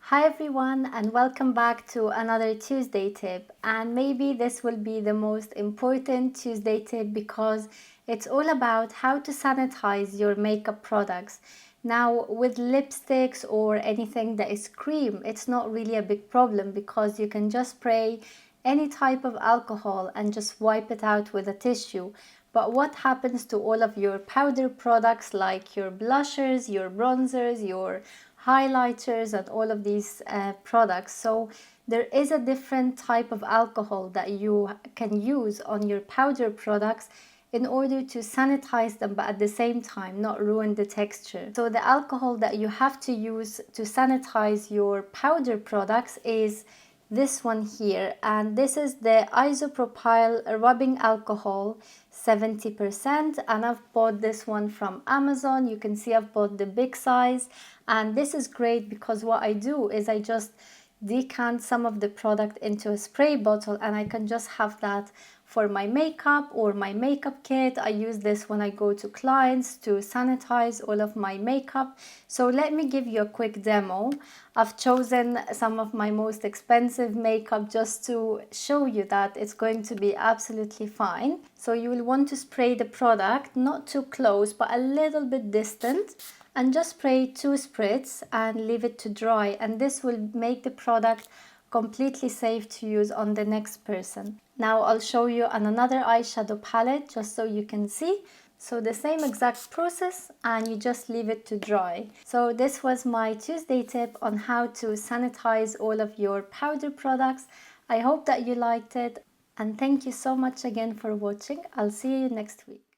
Hi everyone, and welcome back to another Tuesday tip. And maybe this will be the most important Tuesday tip because it's all about how to sanitize your makeup products. Now with lipsticks or anything that is cream, it's not really a big problem because you can just spray any type of alcohol and just wipe it out with a tissue. But what happens to all of your powder products like your blushers, your bronzers, your highlighters and all of these products? So there is a different type of alcohol that you can use on your powder products in order to sanitize them, but at the same time not ruin the texture. So the alcohol that you have to use to sanitize your powder products is this one here, and this is the isopropyl rubbing alcohol 70%, and I've bought this one from Amazon. You can see I've bought the big size, and this is great because what I do is I just decant some of the product into a spray bottle and I can just have that for my makeup or my makeup kit. I use this when I go to clients to sanitize all of my makeup. So let me give you a quick demo. I've chosen some of my most expensive makeup just to show you that it's going to be absolutely fine. So you will want to spray the product not too close but a little bit distant, and just spray 2 spritz and leave it to dry, and this will make the product completely safe to use on the next person. Now I'll show you on another eyeshadow palette just so you can see. So the same exact process, and you just leave it to dry. So this was my Tuesday tip on how to sanitize all of your powder products. I hope that you liked it, and thank you so much again for watching. I'll see you next week.